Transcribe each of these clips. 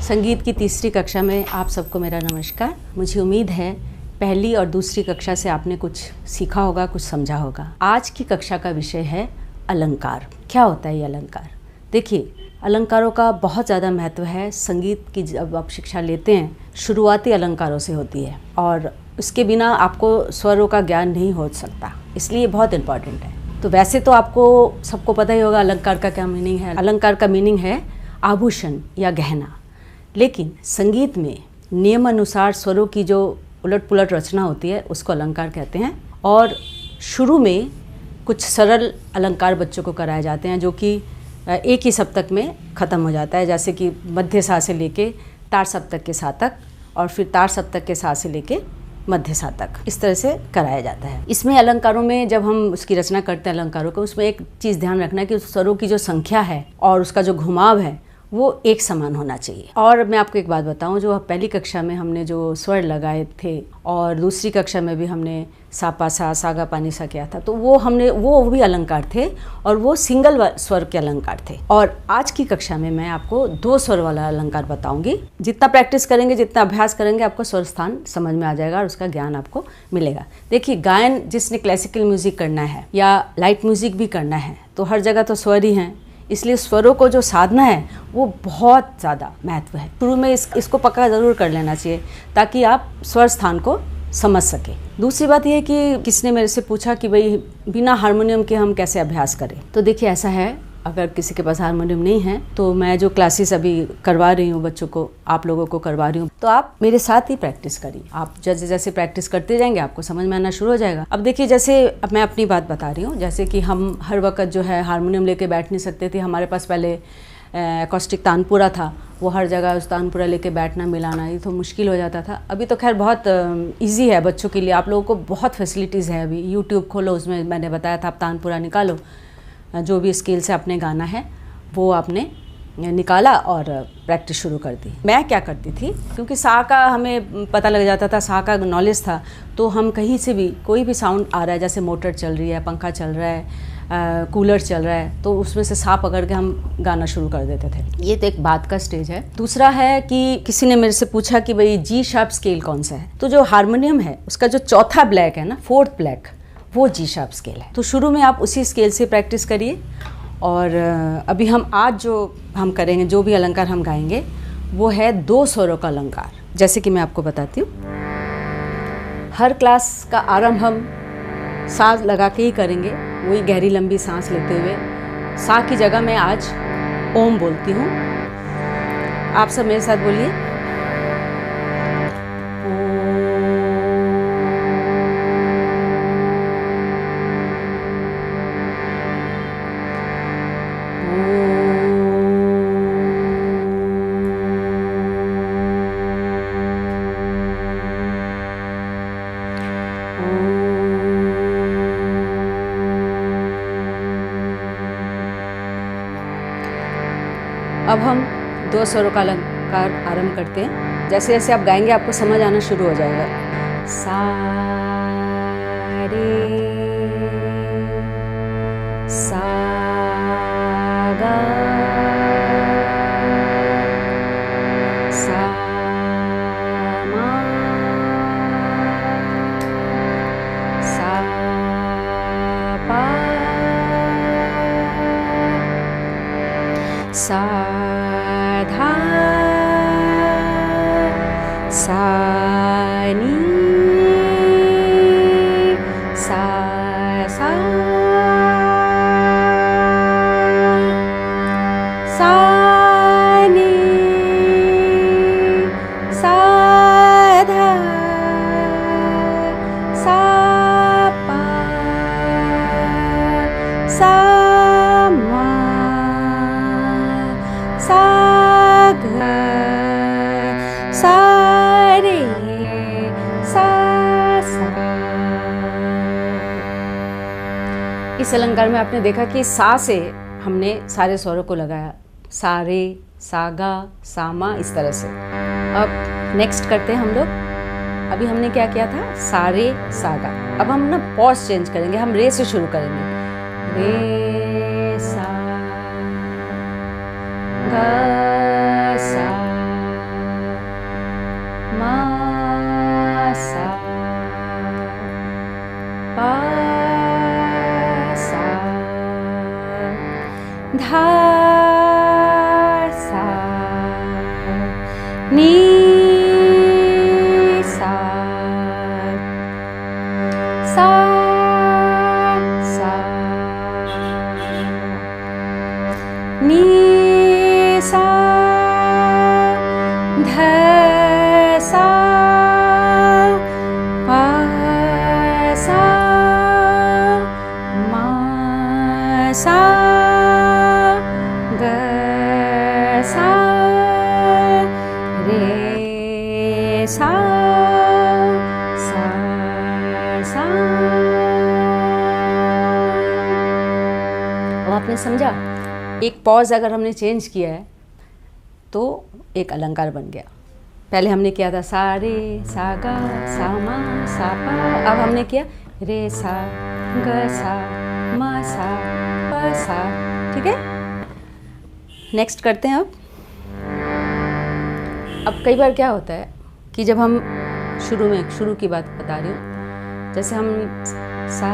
संगीत की तीसरी कक्षा में आप सबको मेरा नमस्कार। मुझे उम्मीद है पहली और दूसरी कक्षा से आपने कुछ सीखा होगा, कुछ समझा होगा। आज की कक्षा का विषय है अलंकार। क्या होता है ये अलंकार? देखिए, अलंकारों का बहुत ज़्यादा महत्व है। संगीत की जब आप शिक्षा लेते हैं, शुरुआती अलंकारों से होती है और उसके बिना आपको स्वरों का ज्ञान नहीं हो सकता, इसलिए बहुत इम्पॉर्टेंट है। तो वैसे तो आपको सबको पता ही होगा अलंकार का क्या मीनिंग है। अलंकार का मीनिंग है आभूषण या गहना। लेकिन संगीत में नियम अनुसार स्वरों की जो उलट पुलट रचना होती है उसको अलंकार कहते हैं। और शुरू में कुछ सरल अलंकार बच्चों को कराए जाते हैं जो कि एक ही सप्तक में ख़त्म हो जाता है, जैसे कि मध्य सा से लेके तार सप्तक के सा तक और फिर तार सप्तक के सा से लेके मध्य सा तक, इस तरह से कराया जाता है। इसमें अलंकारों में जब हम उसकी रचना करते हैं अलंकारों को, उसमें एक चीज़ ध्यान रखना है कि उस स्वरों की जो संख्या है और उसका जो घुमाव है वो एक समान होना चाहिए। और मैं आपको एक बात बताऊं, जो पहली कक्षा में हमने जो स्वर लगाए थे और दूसरी कक्षा में भी हमने सा पा सा सा गा पा नि सा किया था, तो वो भी अलंकार थे और वो सिंगल स्वर के अलंकार थे। और आज की कक्षा में मैं आपको 2 स्वर वाला अलंकार बताऊंगी। जितना प्रैक्टिस करेंगे, जितना अभ्यास करेंगे, आपको स्वर स्थान समझ में आ जाएगा और उसका ज्ञान आपको मिलेगा। देखिए, गायन जिसने क्लासिकल म्यूजिक करना है या लाइट म्यूजिक भी करना है तो हर जगह तो स्वर ही हैं, इसलिए स्वरों को जो साधना है वो बहुत ज़्यादा महत्व है। शुरू में इसको पक्का ज़रूर कर लेना चाहिए ताकि आप स्वर स्थान को समझ सके। दूसरी बात यह है कि किसने मेरे से पूछा कि भाई बिना हारमोनियम के हम कैसे अभ्यास करें। तो देखिए, ऐसा है, अगर किसी के पास हारमोनियम नहीं है तो मैं जो क्लासेस अभी करवा रही हूँ बच्चों को, आप लोगों को करवा रही हूँ, तो आप मेरे साथ ही प्रैक्टिस करिए। आप जैसे जैसे प्रैक्टिस करते जाएंगे आपको समझ में आना शुरू हो जाएगा। अब देखिए, जैसे अब मैं अपनी बात बता रही हूँ, जैसे कि हम हर वक्त जो है हारमोनियम लेके बैठ नहीं सकते थे। हमारे पास पहले एकॉस्टिक तानपुरा था, वो हर जगह उस तानपुरा लेके बैठना मिलाना ये तो मुश्किल हो जाता था। अभी तो खैर बहुत ईजी है बच्चों के लिए, आप लोगों को बहुत फैसिलिटीज़ है। अभी यूट्यूब खोलो, उसमें मैंने बताया था, आप तानपुरा निकालो, जो भी स्केल से आपने गाना है वो आपने निकाला और प्रैक्टिस शुरू कर दी। मैं क्या करती थी, क्योंकि सा का हमें पता लग जाता था, सा का नॉलेज था, तो हम कहीं से भी कोई भी साउंड आ रहा है, जैसे मोटर चल रही है, पंखा चल रहा है, कूलर चल रहा है, तो उसमें से सा पकड़ के हम गाना शुरू कर देते थे। ये तो एक बात का स्टेज है। दूसरा है कि किसी ने मेरे से पूछा कि भाई जी शार्प स्केल कौन सा है, तो जो हारमोनियम है उसका जो चौथा ब्लैक है ना, 4th ब्लैक, वो जी शार्प स्केल है। तो शुरू में आप उसी स्केल से प्रैक्टिस करिए। और अभी हम आज जो हम करेंगे, जो भी अलंकार हम गाएंगे, वो है 2 स्वरों का अलंकार। जैसे कि मैं आपको बताती हूँ, हर क्लास का आरंभ हम सांस लगा के ही करेंगे, वही गहरी लंबी सांस लेते हुए। सा की जगह मैं आज ओम बोलती हूँ, आप सब मेरे साथ बोलिए। अब हम 2 स्वरों का अलंकार आरंभ करते हैं। जैसे जैसे आप गाएंगे आपको समझ आना शुरू हो जाएगा। सा रे सा गा सा मा सा पा सा धा सा नी सा सा सा नी सा धा सा पा सा मा सा गा सा रे सा सा। इस अलंकार में आपने देखा कि सा से हमने सारे स्वरों को लगाया, सा रे सा गा सा मा, इस तरह से। अब नेक्स्ट करते हैं हम लोग। अभी हमने क्या किया था, सा रे सा गा। अब हम ना पॉज चेंज करेंगे, हम रे से शुरू करेंगे। रे सा गा सा नी सा सा सा नी सा ध सा पा सा मा सा ग सा रे सा सा सा। अब आपने समझा, एक पॉज अगर हमने चेंज किया है तो एक अलंकार बन गया। पहले हमने किया था सा रे सा गा सा मा सा पा, अब हमने किया रे सा ग सा मा सा प सा। ठीक है, नेक्स्ट करते हैं। अब कई बार क्या होता है कि जब हम शुरू की बात बता रही हूँ, जैसे हम सा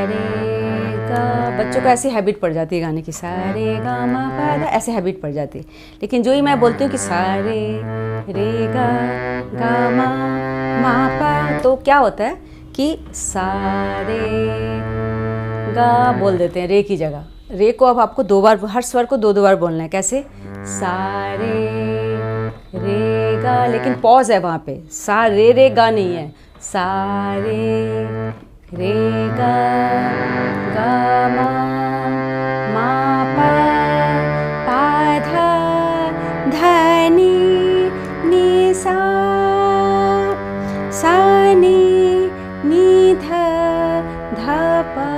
रे गा, बच्चों को ऐसी हैबिट पड़ जाती है गाने की, सा रे गा मा पा धा, ऐसे हैबिट पड़ जाती है। लेकिन जो ही मैं बोलती हूँ कि सा रे गा मा पा, तो क्या होता है कि सा रे गा बोल देते हैं रे की जगह। रे को अब आपको 2 बार, हर स्वर को 2 बार बोलना है। कैसे? सा रे गा, लेकिन पॉज है वहाँ पे, सा रे गा नहीं है, सा रे गा गा मा पा धा नी सा नी ध पा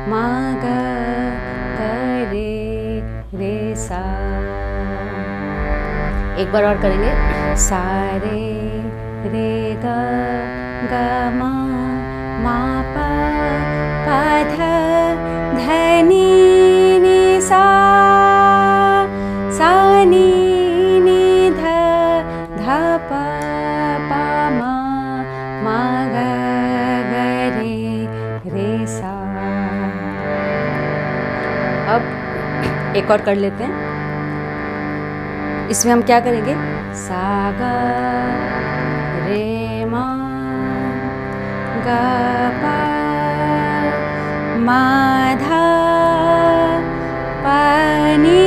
मा ग रे सा। एक बार और करेंगे, सा रे गा मा पा धा नी सा नी ध पा मा ग रे सा। अब एक और कर लेते हैं। इसमें हम क्या करेंगे, सा गा रे मा गा पा मा धा पा नी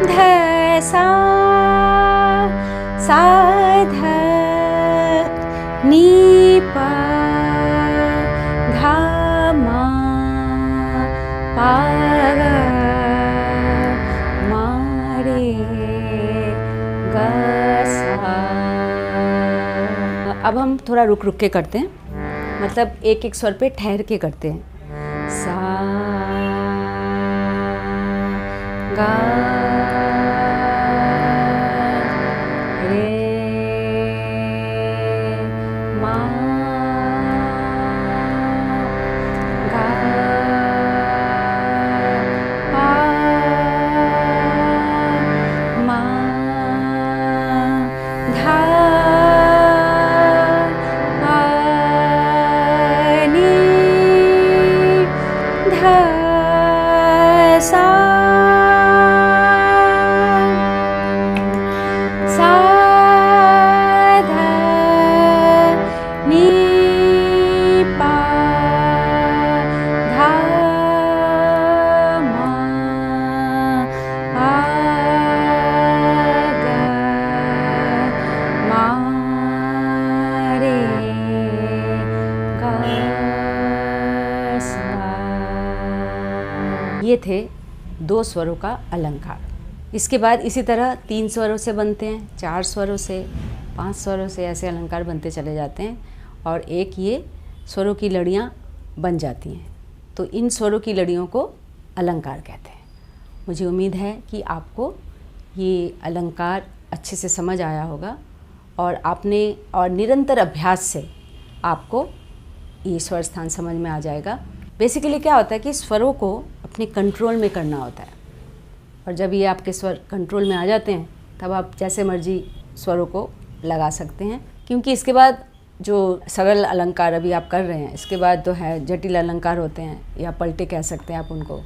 ध सा ध नी पा धा मा पा अब हम थोड़ा रुक के करते हैं, मतलब एक एक स्वर पे ठहर के करते हैं। सा गा रे मा गा पा मा धा ये थे 2 स्वरों का अलंकार। इसके बाद इसी तरह 3 स्वरों से बनते हैं, 4 स्वरों से, 5 स्वरों से, ऐसे अलंकार बनते चले जाते हैं और एक ये स्वरों की लड़ियाँ बन जाती हैं। तो इन स्वरों की लड़ियों को अलंकार कहते हैं। मुझे उम्मीद है कि आपको ये अलंकार अच्छे से समझ आया होगा और निरंतर अभ्यास से आपको ये स्वर स्थान समझ में आ जाएगा। बेसिकली क्या होता है कि स्वरों को अपने कंट्रोल में करना होता है, और जब ये आपके स्वर कंट्रोल में आ जाते हैं तब आप जैसे मर्जी स्वरों को लगा सकते हैं। क्योंकि इसके बाद जो सरल अलंकार अभी आप कर रहे हैं, इसके बाद तो है जटिल अलंकार होते हैं, या पलटे कह सकते हैं आप उनको,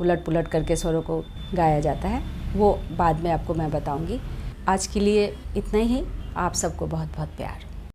उलट पुलट करके स्वरों को गाया जाता है, वो बाद में आपको मैं बताऊंगी। आज के लिए इतना ही। आप सबको बहुत बहुत प्यार।